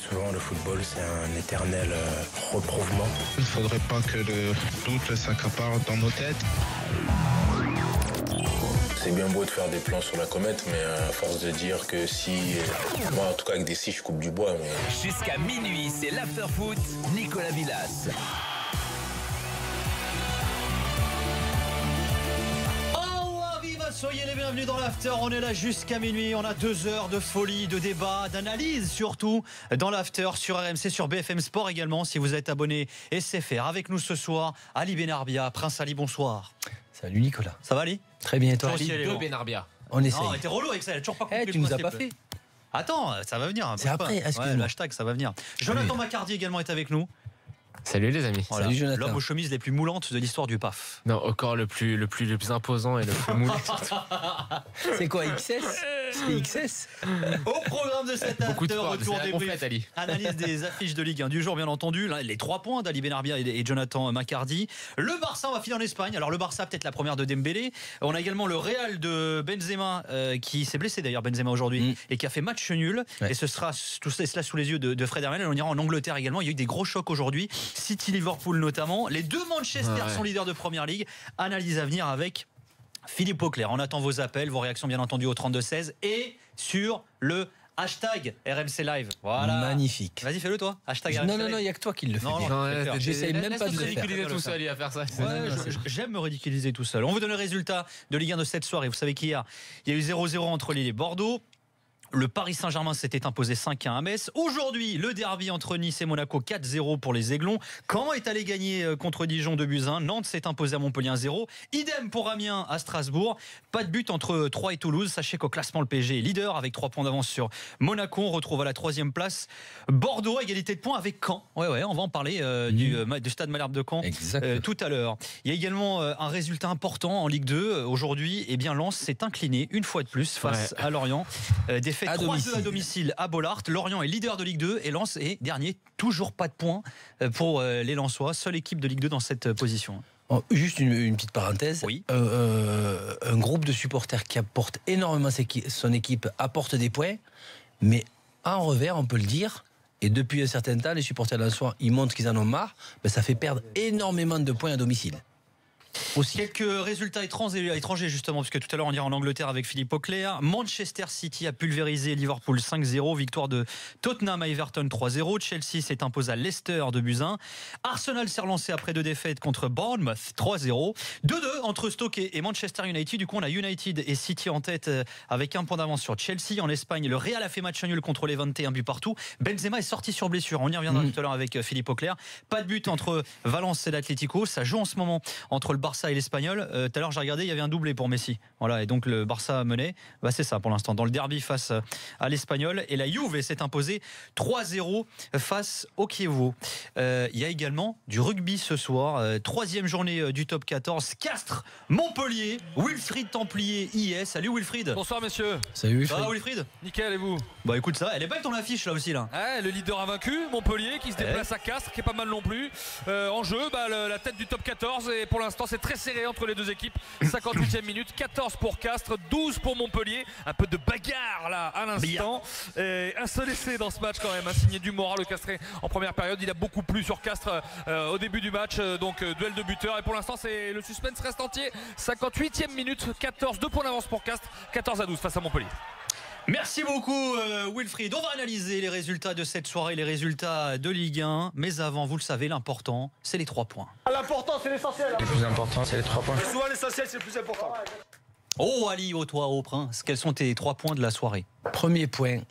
souvent le football c'est un éternel reprouvement. Il ne faudrait pas que le doute s'accapare dans nos têtes. C'est bien beau de faire des plans sur la comète, mais à force de dire que si... Moi en tout cas avec des si je coupe du bois. Mais... Jusqu'à minuit, c'est l'after-foot, Nicolas Villas. Soyez les bienvenus dans l'after, on est là jusqu'à minuit, on a 2 heures de folie, de débat, d'analyse surtout dans l'after sur RMC, sur BFM Sport également si vous êtes abonné SFR. Avec nous ce soir, Ali Benarbia. Prince Ali, bonsoir. Salut Nicolas. Ça va Ali? Très bien et toi? Ali Benarbia. On essaye. Non, t'es relou avec ça, elle a toujours pas compris. Tu nous as pas fait. Attends, ça va venir. C'est après, excuse-moi. Ouais, l'hashtag, ça va venir. Jonathan Macardy également est avec nous. Salut les amis. Voilà. Salut Jonathan. L'homme aux chemises les plus moulantes de l'histoire du PAF. Non, encore le plus imposant et le plus mou. C'est quoi, XS? C'est XS? Au programme de cette Beaucoup de after, sport, retour c'est la des gonflette, briefs, Ali. analyse des affiches de Ligue 1 du jour bien entendu, les 3 points d'Ali Benarbia et Jonathan Macardy. Le Barça, on va filer en Espagne. Alors le Barça, peut-être la première de Dembélé. On a également le Real de Benzema qui s'est blessé d'ailleurs, Benzema aujourd'hui, et qui a fait match nul. Ouais. Et ce sera tout cela sous les yeux de Fred Hermel. On ira en Angleterre également. Il y a eu des gros chocs aujourd'hui. City-Liverpool notamment. Les 2 Manchester sont leaders de Première Ligue. Analyse à venir avec Philippe Auclair. On attend vos appels, vos réactions bien entendu au 32-16 et sur le hashtag RMC Live. Voilà. Magnifique. Vas-y, fais-le toi. Hashtag RMC Non, Live. il n'y a que toi qui le fais. Non, bien. non, J'essaye même pas de le faire. ridiculiser tout seul à faire ça. Ouais, j'aime me ridiculiser tout seul. On vous donne le résultat de Ligue 1 de cette soirée. Vous savez qu'hier, il y a eu 0-0 entre Lille et Bordeaux. Le Paris Saint-Germain s'était imposé 5-1 à Metz. Aujourd'hui, le derby entre Nice et Monaco, 4-0 pour les Aiglons. Caen est allé gagner contre Dijon 2-1. Nantes s'est imposé à Montpellier 1-0. Idem pour Amiens à Strasbourg. Pas de but entre 3 et Toulouse. Sachez qu'au classement, le PSG est leader avec 3 points d'avance sur Monaco. On retrouve à la 3e place Bordeaux, égalité de points avec Caen. Ouais, on va en parler du stade Malherbe de Caen tout à l'heure. Il y a également un résultat important en Ligue 2. Aujourd'hui, eh bien, Lens s'est incliné une fois de plus face à Lorient. Défaite 3-2 à domicile à Bollaert. Lorient est leader de Ligue 2 et Lens est dernier. Toujours pas de points pour les Lensois. Seule équipe de Ligue 2 dans cette position. Oh, juste une petite parenthèse. Oui. Un groupe de supporters qui apporte énormément son équipe apporte des points, mais en revers, on peut le dire, et depuis un certain temps, les supporters lensois, ils montrent qu'ils en ont marre, mais ça fait perdre énormément de points à domicile. Aussi. Quelques résultats étrangers justement, puisque tout à l'heure on ira en Angleterre avec Philippe Auclair. Manchester City a pulvérisé Liverpool 5-0, victoire de Tottenham à Everton 3-0. Chelsea s'est imposé à Leicester 2-1. Arsenal s'est relancé après 2 défaites contre Bournemouth 3-0. 2-2 entre Stoke et Manchester United. Du coup on a United et City en tête avec 1 point d'avance sur Chelsea. En Espagne, le Real a fait match nul contre Levante, 1 but partout. Benzema est sorti sur blessure, on y reviendra tout à l'heure avec Philippe Auclair. Pas de but entre Valence et l'Atlético. Ça joue en ce moment entre le Barça et l'Espagnol. Tout à l'heure j'ai regardé, il y avait un doublé pour Messi. Voilà, et donc le Barça menait. C'est ça pour l'instant dans le derby face à l'Espagnol. Et la Juve s'est imposée 3-0 face au Chievo. Il y a également du rugby ce soir. 3e journée du top 14. Castres, Montpellier, Wilfried Templier IS. Salut Wilfried. Bonsoir messieurs. Salut Ça va Wilfried? Nickel, et vous? Bah écoute ça, elle est belle ton affiche là aussi là. Le leader invaincu, Montpellier, qui se déplace à Castres, qui est pas mal non plus. En jeu, la tête du top 14, et pour l'instant c'est très serré entre les deux équipes. 58e minute, 14 pour Castres, 12 pour Montpellier. Un peu de bagarre là à l'instant. Un seul essai dans ce match quand même, signé Dumora, le Castré en première période. Il a beaucoup plu sur Castres au début du match, donc duel de buteurs. Et pour l'instant le suspense reste entier. 58e minute, 14, 2 points d'avance pour Castres, 14-12 face à Montpellier. Merci beaucoup Wilfried. On va analyser les résultats de cette soirée, les résultats de Ligue 1. Mais avant, vous le savez, l'important, c'est les 3 points. L'important, c'est l'essentiel. Le plus important, c'est les 3 points. Et souvent, l'essentiel, c'est le plus important. Oh Ali, oh toi, oh Prince, quels sont tes 3 points de la soirée? Premier point,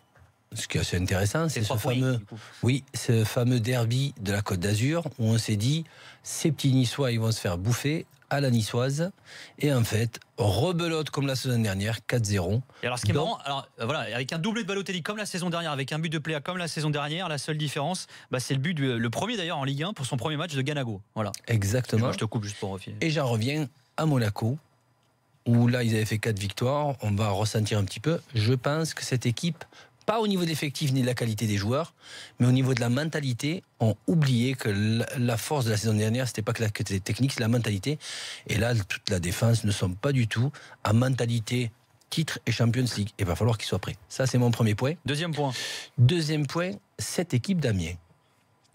ce qui est assez intéressant, c'est ce fameux derby de la Côte d'Azur où on s'est dit, ces petits Niçois, ils vont se faire bouffer à la niçoise, et en fait rebelote comme la saison dernière, 4-0. Et alors ce qui est marrant, avec un doublé de Balotelli comme la saison dernière, avec un but de Pléa comme la saison dernière, la seule différence, c'est le but le premier d'ailleurs en Ligue 1 pour son premier match de Ganago. Voilà. Exactement. Je te coupe juste pour refiler. Et j'en reviens à Monaco, où là ils avaient fait 4 victoires. On va ressentir un petit peu. Je pense que cette équipe, pas au niveau d'effectif ni de la qualité des joueurs, mais au niveau de la mentalité, ont oublié que la force de la saison dernière, c'était pas que la technique, c'est la mentalité. Et là, toute la défense ne sont pas du tout à mentalité titre et Champions League. Il va falloir qu'il soit prêt. Ça, c'est mon premier point. Deuxième point. Deuxième point, cette équipe d'Amiens.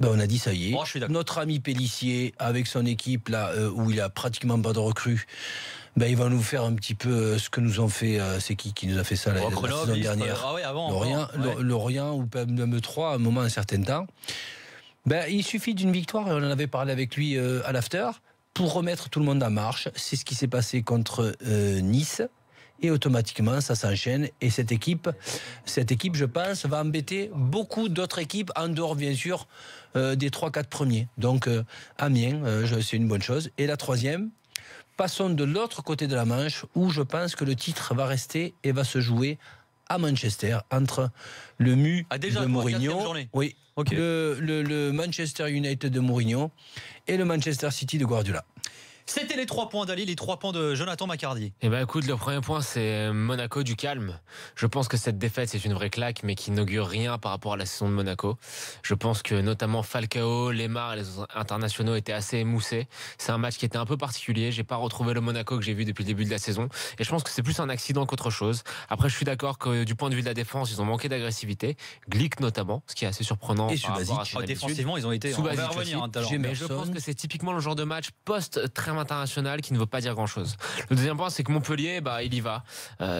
On a dit ça y est. Oh, je suis d'accord. Notre ami Pélissier, avec son équipe là, où il a pratiquement pas de recrues, il va nous faire un petit peu ce que nous ont fait. C'est qui nous a fait ça la saison dernière? Ah ouais, avant. Lorient ou même 3 à un moment, un certain temps. Il suffit d'une victoire, et on en avait parlé avec lui à l'after, pour remettre tout le monde en marche. C'est ce qui s'est passé contre Nice. Et automatiquement, ça s'enchaîne. Et cette équipe, je pense, va embêter beaucoup d'autres équipes, en dehors, bien sûr, des 3-4 premiers. Donc, Amiens, c'est une bonne chose. Et la troisième, passons de l'autre côté de la Manche, où je pense que le titre va rester et va se jouer à Manchester, entre le MU de Mourinho, oui, okay. le Manchester United de Mourinho et le Manchester City de Guardiola. C'était les 3 points d'Ali, les 3 points de Jonathan Macardy. Écoute, le premier point, c'est Monaco du calme. Je pense que cette défaite, c'est une vraie claque, mais qui n'augure rien par rapport à la saison de Monaco. Je pense que notamment Falcao, Lemar et les internationaux étaient assez émoussés. C'est un match qui était un peu particulier. J'ai pas retrouvé le Monaco que j'ai vu depuis le début de la saison. Et je pense que c'est plus un accident qu'autre chose. Après, je suis d'accord que du point de vue de la défense, ils ont manqué d'agressivité. Glick notamment, ce qui est assez surprenant. Et Subasic. Défensivement, ils ont été. On va revenir tout à l'heure. Mais je pense que c'est typiquement le genre de match post-trêve international qui ne veut pas dire grand chose. Le deuxième point, c'est que Montpellier, il y va.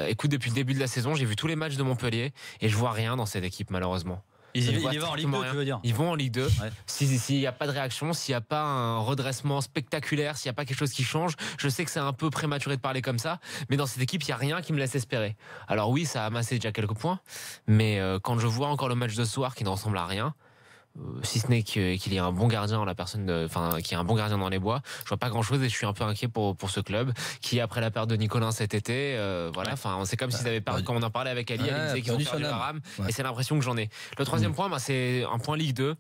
Écoute, depuis le début de la saison, j'ai vu tous les matchs de Montpellier et je vois rien dans cette équipe, malheureusement. Ils y vont en Ligue 2, tu veux dire? Ils vont en Ligue 2. Ouais. S'il n'y a pas de réaction, s'il n'y a pas un redressement spectaculaire, s'il n'y a pas quelque chose qui change, je sais que c'est un peu prématuré de parler comme ça, mais dans cette équipe, il n'y a rien qui me laisse espérer. Alors oui, ça a amassé déjà quelques points, mais quand je vois encore le match de ce soir qui ne ressemble à rien, si ce n'est qu'il y ait un bon gardien, qu'il y ait un bon gardien dans les bois, je vois pas grand chose et je suis un peu inquiet pour ce club qui, après la perte de Nicolin cet été, c'est comme s'ils avaient perdu. Quand on en parlait avec Ali, elle disait qu'ils ont perdu la rame, et c'est l'impression que j'en ai. Le troisième point, c'est un point Ligue 2,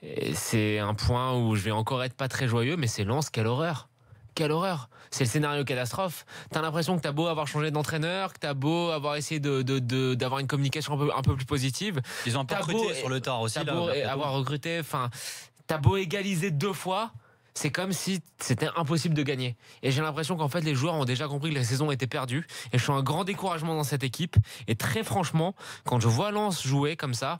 et c'est un point où je vais encore être pas très joyeux, mais c'est Lens, quelle horreur! Quelle horreur! C'est le scénario catastrophe. T'as l'impression que t'as beau avoir changé d'entraîneur, que t'as beau avoir essayé d'avoir une communication un peu plus positive. Ils ont un peu recruté sur le tard aussi. T'as beau avoir recruté, t'as beau égaliser 2 fois, c'est comme si c'était impossible de gagner. Et j'ai l'impression qu'en fait, les joueurs ont déjà compris que la saison était perdue. Et je suis un grand découragement dans cette équipe. Et très franchement, quand je vois Lens jouer comme ça,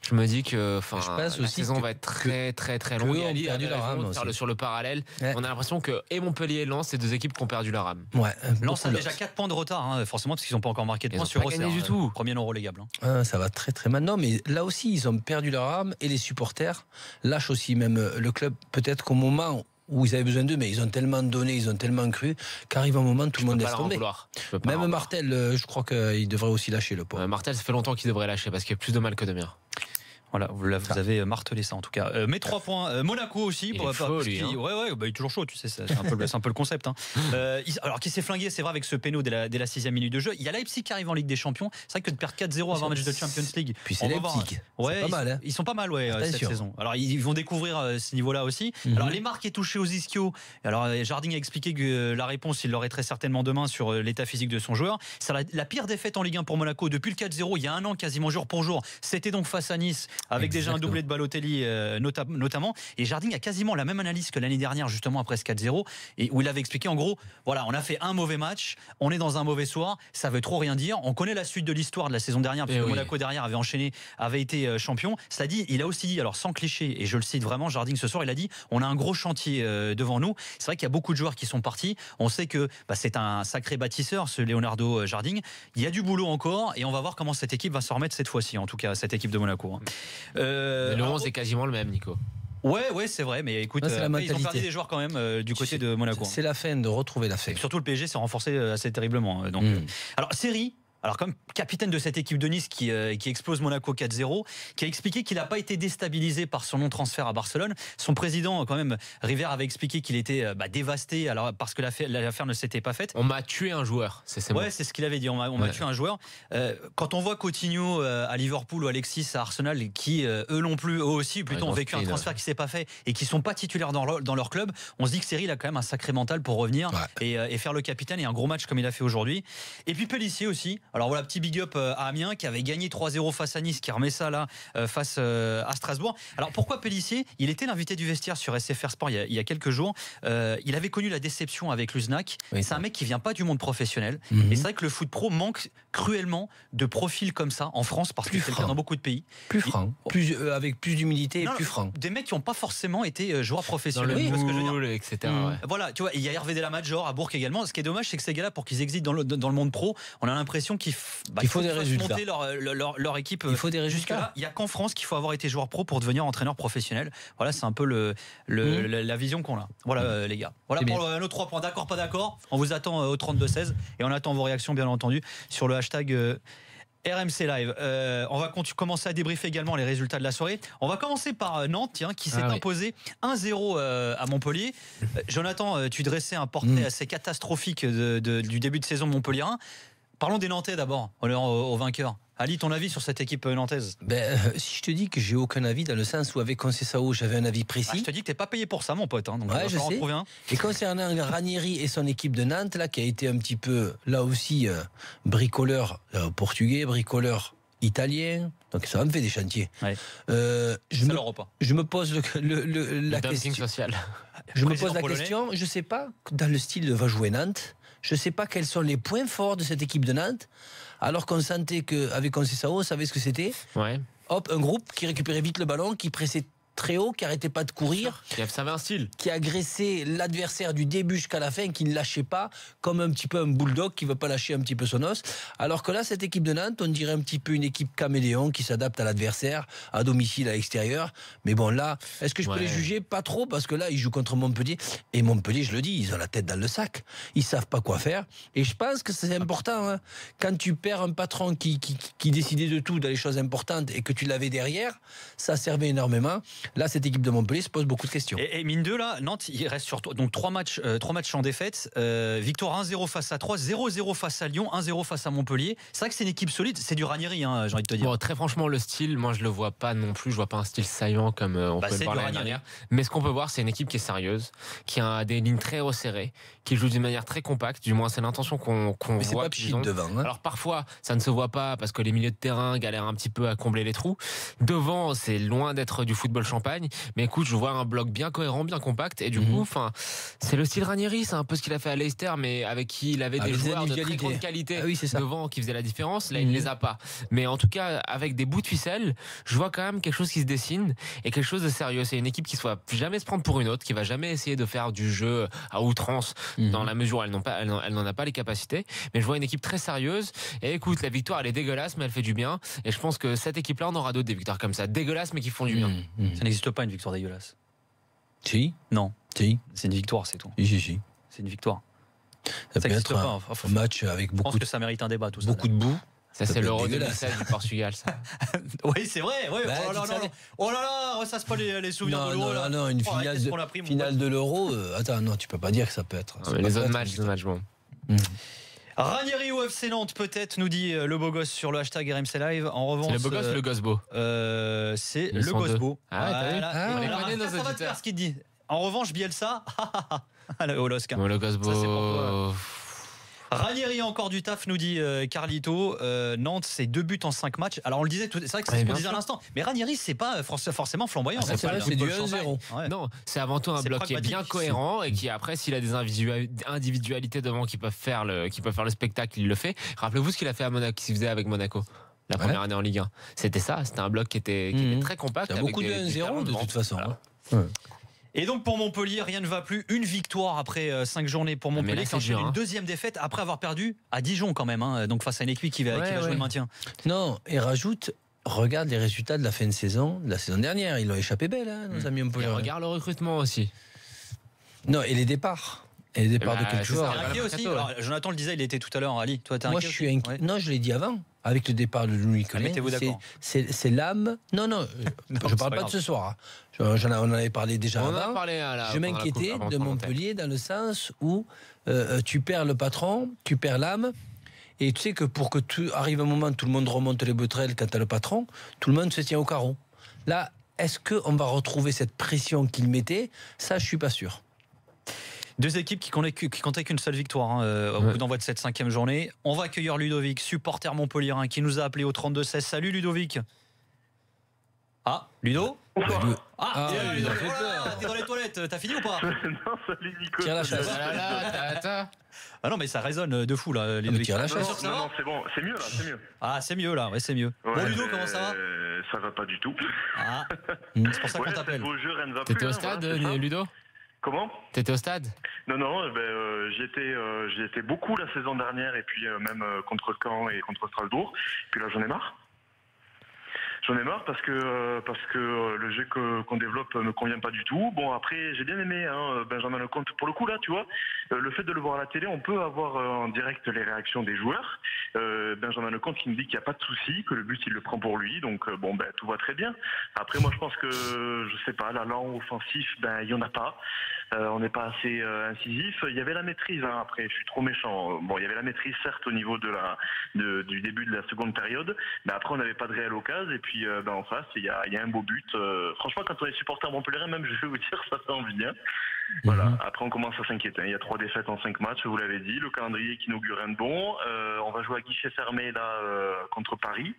je me dis que la saison va être très très très longue. Ali a perdu la rame sur le parallèle. Ouais. On a l'impression que Montpellier et Lens, c'est 2 équipes qui ont perdu la rame. Ouais, Lens a déjà 4 points de retard, forcément, parce qu'ils n'ont pas encore marqué de points sur Auxerre. Du tout. Premier non relégable. Ça va très très mal. Non, mais là aussi, ils ont perdu la rame et les supporters lâchent aussi même le club. Peut-être qu'au moment où ils avaient besoin d'eux, mais ils ont tellement donné, ils ont tellement cru qu'arrive un moment tout le monde laisse tomber. Même Martel, je crois qu'il devrait aussi lâcher le pot. Martel, ça fait longtemps qu'il devrait lâcher parce qu'il y a plus de mal que de bien. Voilà, vous avez martelé ça en tout cas. Mais 3 points. Monaco aussi. Il est chaud, lui, hein. Il est toujours chaud, tu sais, c'est un peu le concept. Alors, qui s'est flingué, c'est vrai, avec ce péno dès la 6e minute de jeu. Il y a Leipzig qui arrive en Ligue des Champions. C'est vrai que de perdre 4-0 avant un match de Champions League. Puis c'est Leipzig. C'est pas mal, hein. Ils sont pas mal, cette saison. Alors, ils vont découvrir ce niveau-là aussi. Alors, les marques est touché aux ischios. Alors, Jardim a expliqué que la réponse, il l'aurait très certainement demain sur l'état physique de son joueur. C'est la pire défaite en Ligue 1 pour Monaco depuis le 4-0, il y a un an, quasiment jour pour jour. C'était donc face à Nice, avec déjà un doublé de Balotelli notamment, et Jardim a quasiment la même analyse que l'année dernière justement après ce 4-0, et où il avait expliqué en gros, voilà, on a fait un mauvais match, on est dans un mauvais soir, ça veut trop rien dire, on connaît la suite de l'histoire de la saison dernière puisque Monaco derrière avait été champion. Cela dit, il a aussi dit, alors sans cliché, et je le cite vraiment, Jardim ce soir, il a dit, on a un gros chantier devant nous. C'est vrai qu'il y a beaucoup de joueurs qui sont partis, on sait que c'est un sacré bâtisseur ce Leonardo Jardim, il y a du boulot encore et on va voir comment cette équipe va se remettre cette fois-ci, en tout cas cette équipe de Monaco. Le 11 est quasiment le même, Nico. Ouais, c'est vrai, mais écoute, ils ont perdu des joueurs quand même du côté de Monaco. C'est la fin de retrouver la fin. Et surtout le PSG s'est renforcé assez terriblement. Donc, alors, série. Alors, comme capitaine de cette équipe de Nice qui explose Monaco 4-0, qui a expliqué qu'il n'a pas été déstabilisé par son non-transfert à Barcelone. Son président, quand même, River, avait expliqué qu'il était dévasté parce que l'affaire ne s'était pas faite. On m'a tué un joueur, c'est ce qu'il avait dit. On m'a tué un joueur. Quand on voit Coutinho à Liverpool ou Alexis à Arsenal, qui eux aussi, ont vécu un transfert qui s'est pas fait et qui sont pas titulaires dans leur club, on se dit que Cyril a quand même un sacré mental pour revenir et faire le capitaine et un gros match comme il a fait aujourd'hui. Et puis Pélissier aussi. Alors voilà, petit big up à Amiens qui avait gagné 3-0 face à Nice, qui remet ça là face à Strasbourg. Alors pourquoi Pélissier? Il était l'invité du vestiaire sur SFR Sport il y a quelques jours. Il avait connu la déception avec Luznac. Oui, c'est un mec qui vient pas du monde professionnel. Et c'est vrai que le foot pro manque cruellement de profils comme ça en France, parce que c'est le cas dans beaucoup de pays. Plus franc, avec plus d'humilité et plus franc. Des mecs qui n'ont pas forcément été joueurs Dans professionnels. le tu vois ce que je veux dire. moule, etc. ouais. Voilà, tu vois, il y a Hervé Delamajor à Bourg également. Ce qui est dommage, c'est que ces gars-là, pour qu'ils existent dans le monde pro, on a l'impression qu'il faut des résultats. monter leur équipe. Il faut des résultats. Jusque-là, il n'y a qu'en France qu'il faut avoir été joueur pro pour devenir entraîneur professionnel. Voilà, c'est un peu la vision qu'on a. Voilà, les gars. Voilà pour nos 3 points. D'accord, pas d'accord. On vous attend au 32-16 et on attend vos réactions, bien entendu, sur le hashtag RMC Live. On va commencer à débriefer également les résultats de la soirée. On va commencer par Nantes, qui s'est imposé 1-0 à Montpellier. Jonathan, tu dressais un portrait assez catastrophique du début de saison montpelliérain. Parlons des Nantais d'abord, aux vainqueurs. Ali, ton avis sur cette équipe nantaise? Si je te dis que j'ai aucun avis, dans le sens où avec Conceição j'avais un avis précis. Je te dis que t'es pas payé pour ça, mon pote. Donc ouais, je sais. En trouver un. Et concernant Ranieri et son équipe de Nantes, là, qui a été un petit peu, là aussi, bricoleur portugais, bricoleur italien. Donc ça me fait des chantiers. Ouais. Je me pose la question social. Je me pose la question. Je sais pas dans le style va jouer Nantes. Je sais pas quels sont les points forts de cette équipe de Nantes. Alors qu'on sentait qu'avec Conceição, on savait ce que c'était. Ouais. Hop, un groupe qui récupérait vite le ballon, qui pressait très haut, qui arrêtait pas de courir, Ça avait un style, qui agressait l'adversaire du début jusqu'à la fin, qui ne lâchait pas, comme un petit peu un bulldog qui veut pas lâcher un petit peu son os. Alors que là, cette équipe de Nantes, on dirait un petit peu une équipe caméléon qui s'adapte à l'adversaire, à domicile, à l'extérieur. Mais bon, là, est-ce que je peux les juger? Pas trop, parce que là, ils jouent contre Montpellier. Et Montpellier, je le dis, ils ont la tête dans le sac. Ils savent pas quoi faire. Et je pense que c'est important, hein. Quand tu perds un patron qui décidait de tout, dans les choses importantes, et que tu l'avais derrière, ça servait énormément. Là, cette équipe de Montpellier se pose beaucoup de questions. Et mine de là, Nantes, il reste sur donc 3 matchs en défaite. Victoire 1-0 face à 3, 0-0 face à Lyon, 1-0 face à Montpellier. C'est vrai que c'est une équipe solide. C'est du Ranieri, j'ai envie de te dire. Bon, très franchement, le style, moi je le vois pas non plus. Je vois pas un style saillant comme on peut le voir l'année dernière. Mais ce qu'on peut voir, c'est une équipe qui est sérieuse, qui a des lignes très resserrées, qui joue d'une manière très compacte. Du moins, c'est l'intention qu'on Mais c'est voit. pas cheap devant. Hein. Alors parfois, ça ne se voit pas parce que les milieux de terrain galèrent un petit peu à combler les trous. Devant, c'est loin d'être du football champagne. Mais écoute, je vois un bloc bien cohérent, bien compact. Et du coup, c'est le style Ranieri. C'est un peu ce qu'il a fait à Leicester, mais avec qui il avait des joueurs de très grande qualité devant qui faisaient la différence. Là, il ne les a pas. Mais en tout cas, avec des bouts de ficelle, je vois quand même quelque chose qui se dessine et quelque chose de sérieux. C'est une équipe qui ne va jamais se prendre pour une autre, qui va jamais essayer de faire du jeu à outrance dans la mesure où elle n'en a pas les capacités. Mais je vois une équipe très sérieuse. Et écoute, la victoire, elle est dégueulasse, mais elle fait du bien. Et je pense que cette équipe-là, on aura d'autres des victoires comme ça, dégueulasses, mais qui font du bien. Ça n'existe pas une victoire dégueulasse. Si. Non. Si. C'est une victoire, c'est tout. Si. C'est une victoire. Ça peut être un match avec beaucoup. Je pense que ça mérite un débat, tout ça. Beaucoup de boue. Ça c'est l'Euro 2016 du Portugal, ça. Oui, c'est vrai. Ouais. Oh là là, ça c'est pas les souvenirs de l'Euro. Non, une finale de l'Euro. Attends, non, tu peux pas dire que ça peut être. Les autres matchs, bon. Ranieri au FC Nantes, peut-être, nous dit le beau gosse sur le hashtag RMC Live. En revanche, c'est le beau gosse ou le gosse beau? C'est le gosse beau. On les connaît, nos ça va te faire ce qu'il dit. En revanche, Bielsa, au LOSC. Le gosse beau. Ranieri a encore du taf, nous dit Carlito. Nantes, c'est 2 buts en 5 matchs. Alors on le disait, c'est vrai que c'est ce qu'on disait à l'instant. Mais Ranieri, c'est pas forcément flamboyant. C'est du 1-0. Ouais. Non, c'est avant tout un bloc qui est bien cohérent et qui après, s'il a des individualités devant qui peuvent faire le spectacle, il le fait. Rappelez-vous ce qu'il a fait à Monaco, qu'il faisait avec Monaco. La première année en Ligue 1. C'était ça, c'était un bloc qui était très compact. Il y a beaucoup de 1-0 de toute façon. Voilà. Et donc pour Montpellier, rien ne va plus. Une victoire après 5 journées pour Montpellier, qui enchaîne une deuxième défaite après avoir perdu à Dijon quand même. Donc face à une équipe qui va jouer le maintien. Non, et rajoute, regarde les résultats de la fin de saison, de la saison dernière. Ils ont échappé belle, nos amis Montpellier. Et regarde le recrutement aussi. Non, et les départs. Et les départs de quelques joueurs. Inquiet aussi. Alors, Jonathan le disait, il était tout à l'heure, Ali. Toi, t'es inquiet? Moi, je suis inquiet. Non, je l'ai dit avant. Avec le départ de Louis Collin, mettez-vous d'accord. C'est l'âme. Non, je parle pas de ce soir. On en avait parlé déjà avant. Je m'inquiétais de Montpellier dans le sens où tu perds le patron, tu perds l'âme. Et tu sais que pour que tu arrive un moment où tout le monde remonte les bretelles quand tu as le patron, tout le monde se tient au carreau. Là, est-ce qu'on va retrouver cette pression qu'il mettait? Ça, je suis pas sûr. Deux équipes qui comptaient qu'une seule victoire au bout d'envoi de cette 5e journée. On va accueillir Ludovic, supporter montpelliérain, qui nous a appelé au 32-16. Salut Ludovic. Ah, Ludo. Ludo. Voilà, t'es dans les toilettes, t'as fini ou pas? Non, salut Nico. Tire la chaise. Ah non, mais ça résonne de fou là, Ludovic. Tire la chaise. Non, c'est bon, c'est mieux là, c'est mieux. Ah, c'est mieux là, ouais, c'est mieux. Ouais, bon, Ludo, comment ça va? Ça va pas du tout. Ah, c'est pour ça qu'on t'appelle. T'étais au stade, Ludo? Comment? T'étais au stade? Non, j'y étais beaucoup la saison dernière et puis même contre Caen et contre Strasbourg. Puis là, j'en ai marre. J'en ai marre parce que le jeu qu'on développe me convient pas du tout. Bon, après, j'ai bien aimé Benjamin Lecomte. Pour le coup, là, tu vois, le fait de le voir à la télé, on peut avoir en direct les réactions des joueurs. Benjamin Lecomte qui me dit qu'il n'y a pas de souci, que le but, il le prend pour lui. Donc, tout va très bien. Après, moi, je pense que, je sais pas, l'allant offensif, il y en a pas. On n'est pas assez incisif. Il y avait la maîtrise, après, je suis trop méchant. Bon, il y avait la maîtrise, certes, au niveau du début de la seconde période, mais après, on n'avait pas de réelle occasion. Et puis, en face, il y a un beau but. Franchement, quand on est supporter montpelliérain, même, je vais vous dire, ça fait envie. Hein. Voilà. Après, on commence à s'inquiéter. Il y a 3 défaites en 5 matchs, vous l'avez dit. Le calendrier qui inaugure rien de bon. On va jouer à guichet fermé, là, contre Paris.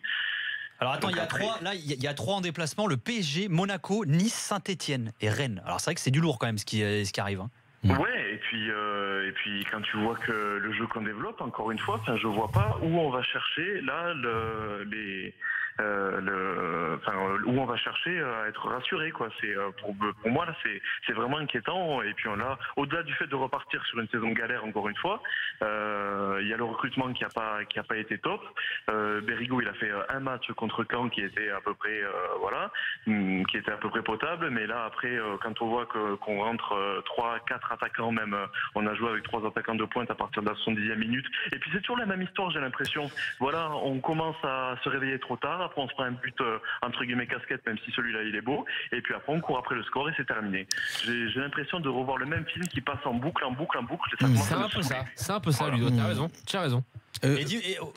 Alors attends, il y a 3 en déplacement, le PSG, Monaco, Nice, Saint-Etienne et Rennes. Alors c'est vrai que c'est du lourd quand même ce qui arrive. Hein. Ouais, et puis quand tu vois que le jeu qu'on développe, encore une fois, je vois pas où on va chercher là où on va chercher à être rassuré, quoi. C'est pour moi là, c'est vraiment inquiétant. Et puis on a, au-delà du fait de repartir sur une saison galère, encore une fois, il y a le recrutement qui a pas été top. Berigo, il a fait un match contre Caen qui était à peu près qui était à peu près potable, mais là après quand on voit qu'on rentre 3-4 attaquants, même on a joué avec 3 attaquants de pointe à partir de la 70e minute, et puis c'est toujours la même histoire, j'ai l'impression. Voilà, on commence à se réveiller trop tard, après on se prend un but entre guillemets casquette, même si celui-là il est beau, et puis après on court après le score et c'est terminé. J'ai l'impression de revoir le même film qui passe en boucle. C'est un peu ça, Ludo, tu as raison.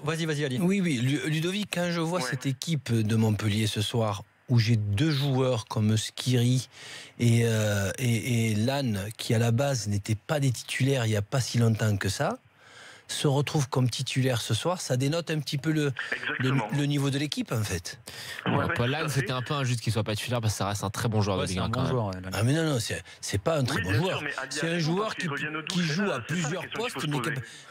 Vas-y Ali. Oui, Ludovic, quand je vois cette équipe de Montpellier ce soir, où j'ai 2 joueurs comme Skiri et Lannes, qui à la base n'étaient pas des titulaires il n'y a pas si longtemps que ça, se retrouvent comme titulaires ce soir, ça dénote un petit peu le niveau de l'équipe en fait. Paul Lannes, c'était un peu injuste qu'il soit pas titulaire parce que ça reste un très bon joueur de Ligue 1. Ah mais non, c'est pas un très bon joueur. C'est un joueur qui joue à plusieurs postes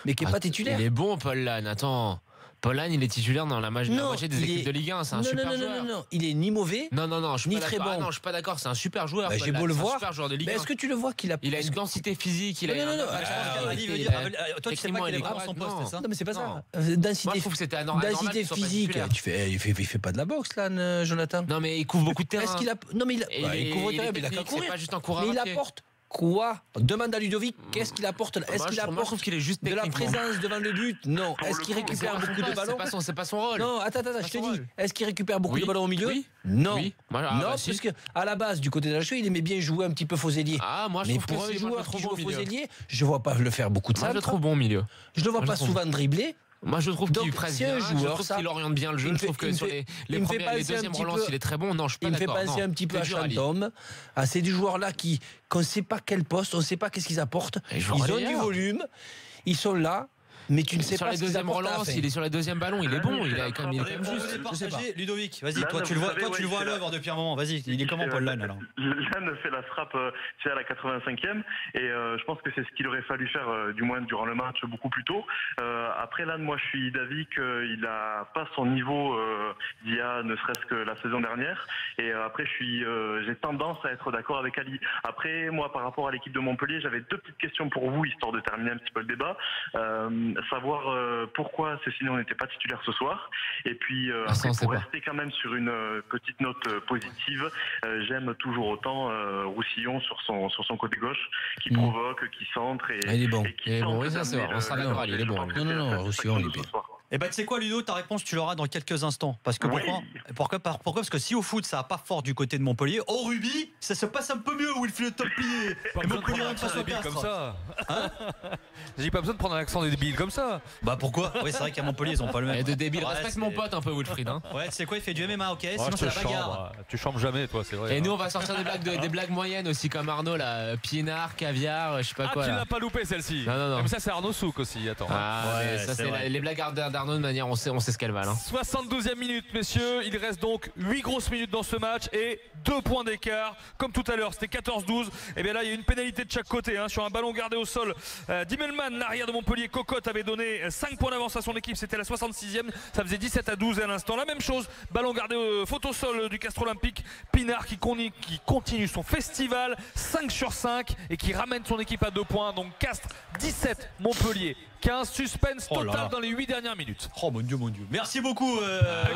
mais qui n'est pas titulaire. Il est bon, Paul Lannes, attends. Paul Lannes, il est titulaire dans la moitié des équipes de Ligue 1, c'est un super joueur. Non, il est ni mauvais, ni très bon. Non, je suis pas d'accord, c'est un super joueur. J'ai beau le voir. Super joueur de Ligue 1. Est-ce que tu le vois qu'il a une densité physique, toi tu sais pas qu'il est pas son poste, c'est ça? Non mais c'est pas ça. Moi je trouve que c'était anormal. Densité physique, il fait pas de la boxe là, Jonathan. Non mais il couvre beaucoup de terrain. Est-ce qu'il a il couvre le terrain, mais il a qu'à courir. C'est pas juste un coureur. Mais il apporte quoi? Demande à Ludovic, qu'est-ce qu'il apporte? Est-ce qu'il apporte qu'il est juste de la présence devant le but? Non. Est-ce qu'il récupère beaucoup de ballons? C'est pas son rôle. Non, attends, je te dis. Est-ce qu'il récupère beaucoup de ballons au milieu? Non. Non, parce que à la base, du côté de la cheville, il aimait bien jouer un petit peu faux ailier. Mais pour un joueur qui joue faux ailier, je vois pas le faire beaucoup de ça. Je le trouve bon milieu. Je le vois pas souvent dribbler. Moi je trouve qu'il presse bien, je trouve qu'il oriente bien le jeu, je trouve que sur les deuxièmes relances il est très bon. Non, je suis pas d'accord. Il me fait penser un petit peu à Chantôme, à ces joueurs-là qu'on ne sait pas quel poste, on ne sait pas qu'est-ce qu'ils apportent. Ils ont du volume, ils sont là. Mais tu ne sais sur pas les deuxièmes relances, il est sur les deuxièmes ballons, il est bon, il est quand même juste. Je sais pas. Ludovic, vas-y, toi tu le vois à l'œuvre depuis un moment. Vas-y, il est comment Paul Lannes alors? Lannes fait la frappe à la 85e et je pense que c'est ce qu'il aurait fallu faire du moins durant le match beaucoup plus tôt. Après Lannes, moi je suis d'avis qu'il n'a pas son niveau d'il y a ne serait-ce que la saison dernière. Et après j'ai tendance à être d'accord avec Ali. Après moi par rapport à l'équipe de Montpellier, j'avais 2 petites questions pour vous histoire de terminer un petit peu le débat. Savoir pourquoi Cécinon n'était pas titulaire ce soir, et puis pour rester quand même sur une petite note positive, j'aime toujours autant Roussillon sur son côté gauche qui provoque, qui centre il est bon. Il est bon, oui, ça c'est vrai, on sera d'accord, il est bon. Non, Roussillon il est bien. Eh ben tu sais quoi Ludo, ta réponse tu l'auras dans quelques instants parce que Pourquoi? Parce que si au foot ça va pas fort du côté de Montpellier, au rugby ça se passe un peu mieux où il fait le Templier. Pas besoin de prendre un accent débile comme ça. J'ai pas besoin de prendre un accent débile comme ça. Bah pourquoi? Oui, c'est vrai qu'à Montpellier ils ont pas le même. Et de débile, Ouais, respecte c'est- mon pote un peu, Wilfried. Hein. Ouais, tu sais quoi, il fait du MMA, ok? Oh, Sinon je c'est te la bagarre. chambre. Tu chambres jamais, toi, c'est vrai. Et nous, on va sortir des blagues moyennes aussi, comme Arnaud, là. Pinard, caviar, je sais pas Ah, quoi. tu Là. l'as pas loupé celle-ci. Non. Comme ça, c'est Arnaud Souk aussi. Attends. Ah, Ouais, mais ça, c'est c'est vrai. les blagues d'Arnaud de manière, on sait ce qu'elles valent. Hein. 72e minute, messieurs. Il reste donc 8 grosses minutes dans ce match et 2 points d'écart. Comme tout à l'heure, c'était 14-12. Et bien là, il y a une pénalité de chaque côté sur un ballon gardé au sol. Dimmelmann, l'arrière de Montpellier, Cocotte avait donné 5 points d'avance à son équipe. C'était la 66e. Ça faisait 17-12 à l'instant. La même chose, ballon gardé au photo sol du Castres Olympique. Pinard qui continue son festival, 5 sur 5 et qui ramène son équipe à 2 points. Donc Castres 17, Montpellier 15. Suspense Oh là total là. dans les 8 dernières minutes. Oh mon dieu, mon dieu. Merci beaucoup.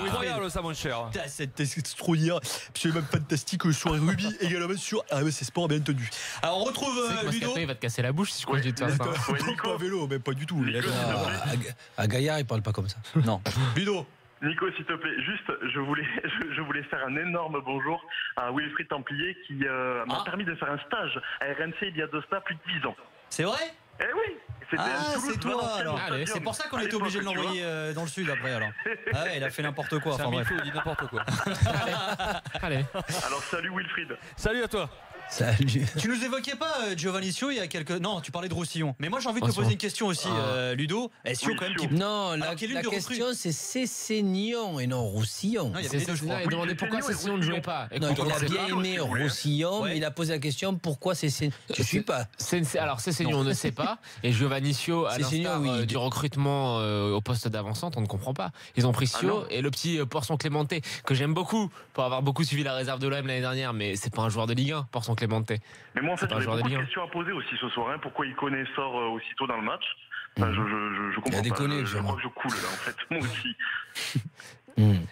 Incroyable ça, mon cher. C'est extraordinaire, absolument fantastique sur les rugby, également sur RMC Sport, bien entendu. Alors on retrouve Tu sais que Ludo. Moscato, il va te casser la bouche si je continue de faire ça. Ouais, Nico. Pas à vélo, mais pas du tout. Nico, À Gaillard, il parle pas comme ça. Non. Ludo. Nico, s'il te plaît, juste, je voulais faire un énorme bonjour à Wilfried Templier qui m'a permis de faire un stage à RMC il y a de cela plus de 10 ans. C'est vrai? Eh oui, c'était Ah, à Toulouse, c'est toi Valenciennes, alors. au stadium. C'est pour ça qu'on À était obligé de l'époque, tu l'envoyer dans le sud après alors. Ah ouais, il a fait n'importe quoi. C'est un Enfin bref. mytho, il dit n'importe quoi. Allez. vois. Alors salut Wilfried. Salut à toi. Salut. Tu nous évoquais pas Giovannisio il y a quelques. Non, tu parlais de Roussillon. Mais moi j'ai envie de te Roussillon. poser une question aussi, Ludo. Est-ce Oui, quand même Sio. qui. Non, Alors, la quelle ligne de question c'est Cessignon et non Roussillon. Non, il y avait les deux, je crois. Il demandait Oui, pourquoi c'est Cessignon ne jouait pas. Non, Écoute, il a c'est- bien aimé Roussillon, Ouais. mais il a posé la question pourquoi Cessignon. Tu suis pas. Alors Cessignon on ne sait pas et Giovanni Sio à Cessignon, l'instar oui. du recrutement au poste d'avancante on ne comprend pas. Ils ont pris Sio non. et le petit Porson Clemente que j'aime beaucoup pour avoir beaucoup suivi la réserve de l'OM l'année dernière mais c'est pas un joueur de Ligue 1 Porson Clemente. Mais moi en fait C'est pas un j'avais joueur de beaucoup de Ligue 1. questions à poser aussi ce soir. Pourquoi Iconé sort aussitôt dans le match? Enfin, je comprends Il a pas. déconné, Je sûrement. crois que je coule là en fait, moi aussi.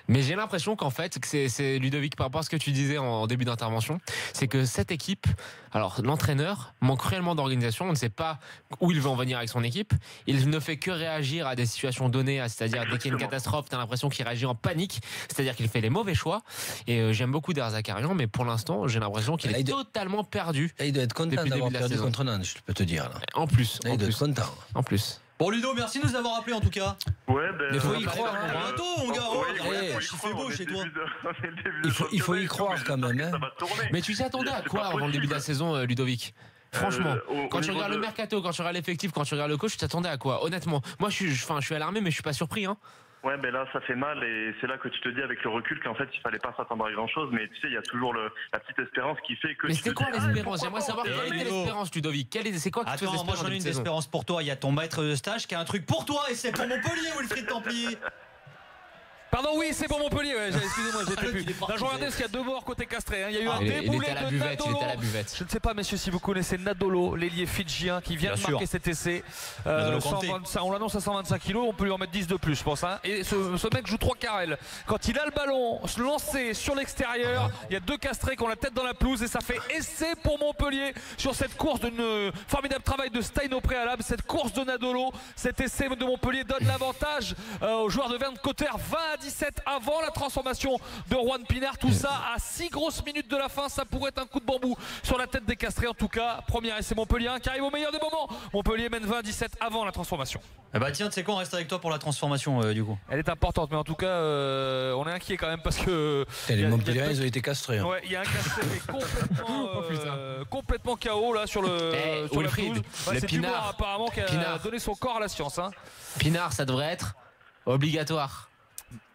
Mais j'ai l'impression qu'en fait, que c'est Ludovic par rapport à ce que tu disais en début d'intervention, c'est que cette équipe, alors l'entraîneur manque cruellement d'organisation, on ne sait pas où il veut en venir avec son équipe, il ne fait que réagir à des situations données, c'est-à-dire dès qu'il y a une Exactement. catastrophe, t'as l'impression qu'il réagit en panique, c'est-à-dire qu'il fait les mauvais choix, et j'aime beaucoup Derzakarian, mais pour l'instant, j'ai l'impression qu'il Là, est il doit- totalement perdu, Là, il doit être content Depuis le d'avoir début de la perdu saison. contre Nantes, je peux te dire. Là, en plus, Là, il doit être content. en plus. Bon Ludo, merci de nous avoir appelé en tout cas. Ouais, ben. Mais faut on y va croire, aller hein. vers- Bientôt, mon gars. Oh, Ouais, regarde, faut y il fait croire, beau on est chez le toi. début de- on est le début Il de faut y championnat et tout, croire mais quand même, j'espère que hein. ça va tourner. Mais tu t'attendais à C'est quoi pas avant le début de la possible. saison, Ludovic? Franchement, Au quand tu niveau regardes de- le mercato, quand tu regardes l'effectif, quand tu regardes le coach, tu t'attendais à quoi? Honnêtement, moi je suis alarmé, mais je suis pas surpris. Hein. Ouais, ben là, ça fait mal et c'est là que tu te dis avec le recul qu'en fait, il fallait pas s'attendre à grand chose. Mais tu sais, il y a toujours la petite espérance qui fait que. Mais tu c'était te quoi dis, l'espérance? pourquoi J'aimerais pas, savoir on quelle verra. était l'espérance, Ludovic. C'est quoi que tu fais Attends, moi j'en ai une espérance pour toi. Il y a ton maître de stage qui a un truc pour toi et c'est pour Montpellier, Wilfried Templier. Pardon, oui, c'est pour Montpellier. Ouais, excusez-moi, j'étais Ah, plus. il est parti, Là, je regardais parce qu'il y a deux morts côté castré. Il y a eu un Il était déboulé à la de buvette, il Nadolo. était à la buvette. Je ne sais pas, messieurs, si vous connaissez Nadolo, l'ailier fidjien qui vient Bien de sûr. marquer cet essai. Nadolo Kanté. On l'annonce à 125 kilos, on peut lui en mettre 10 de plus, je pense. Hein. Et ce mec joue 3 carrels. Quand il a le ballon lancé sur l'extérieur, il y a deux castrés qui ont la tête dans la pelouse et ça fait essai pour Montpellier sur cette course d'une formidable travail de Stein au préalable. Cette course de Nadolo, cet essai de Montpellier donne l'avantage aux joueurs de Verne Cotter 20-17 avant la transformation de Juan Pinard. Tout ça à 6 grosses minutes de la fin. Ça pourrait être un coup de bambou sur la tête des castrés. En tout cas, premier essai Montpellier qui arrive au meilleur des moments. Montpellier mène 20-17 avant la transformation. Eh bah tiens, tu sais quoi, on reste avec toi pour la transformation du coup. Elle est importante, mais en tout cas, on est inquiet quand même parce que. Les Montpelliérains, ils ont été castrés. Hein. Ouais, il y a un castré qui est complètement KO là sur le sur la Wilfried, pelouse. Ouais, le c'est Dubois, Pinard. apparemment qui a Pinard. donné son corps à la science. Hein. Pinard, ça devrait être obligatoire.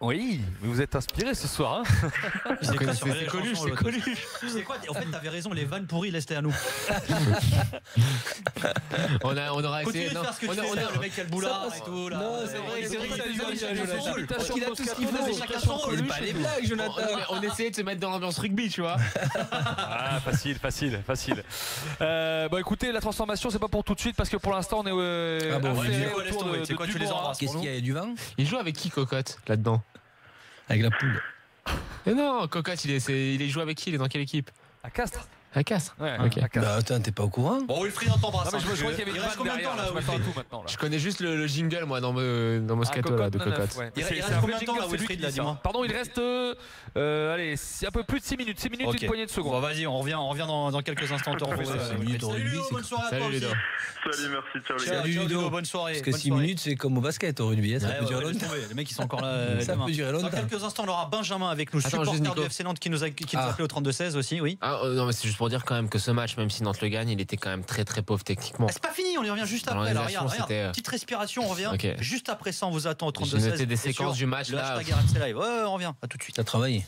Oui, mais vous êtes inspiré ce soir. Hein. C'est connu, c'est connu. Tu sais quoi, en fait t'avais raison, les vannes pourries laisse-les à nous. On aura Continue essayé. de faire ce que tu sais faire, le mec qui a le boulard et tout là. Non, c'est vrai, c'est vrai que Il Il a tout ce qu'il faut. chacun son rôle. Il pas les blagues, Jonathan. On essayait de se mettre dans l'ambiance rugby, tu vois. Ah, facile. Bon, écoutez, la transformation, c'est pas pour tout de suite parce que pour l'instant, on est Ah bon, affairé du coup, laisse autour tomber. de C'est quoi, tu les Dubois. embrasses Qu'est-ce qu'il y a, il y a du vent Il joue avec qui, Cocotte, là-dedans? Avec la poule. Mais non, Cocotte, il est joué avec qui? Il est dans quelle équipe? À Castres. À Castres. Ouais, Ok. à Castres. Bah attends, t'es pas au courant? Bon, Wilfried, on t'embrasse. Non, mais je crois qu'il y avait Il une reste vanne combien de temps derrière, là, je m'attends à Wilfried? tout maintenant. Là. Je connais juste le jingle, moi, dans Moscato, là, de Cocotte. Ouais. Il C'est reste un combien vrai de temps, là, jingle, c'est lui Wilfried, qui là, dit ça. dis-moi? Pardon, il reste allez, un peu plus de 6 minutes. 6 minutes, Ok. une poignée de secondes. Bon, vas-y, on revient dans quelques instants. On te retrouve, Ouais, 6 minutes au Salut, rugby, Ludo, c'est bonne soirée à Salut, toi aussi. Ludo. Salut, merci, ciao les Ciao, gars. Salut, ciao, Ludo. Ludo, bonne soirée. Parce que bonne 6 soirée. minutes, c'est comme au basket au rugby, ça Ouais, peut durer laisse longtemps. tomber. Les mecs, ils sont encore là. Ça demain. peut durer Dans longtemps. quelques instants, on aura Benjamin avec nous, Attends, supporter juste, du Nico. FC Nantes qui nous a appelé au 32-16 aussi, oui. Ah, non, mais c'est juste pour dire quand même que ce match, même si Nantes le gagne, il était quand même très très pauvre techniquement. Ah, c'est pas fini, on y revient juste Dans après. Là, l'organisation, regarde. c'était, Petite respiration, on revient. Ok. Juste après ça, on vous attend au J'ai 32-16. noté des Et séquences sur du match le là. hashtag RMC Live. Ouais, on revient. À tout de suite. T'as travaillé.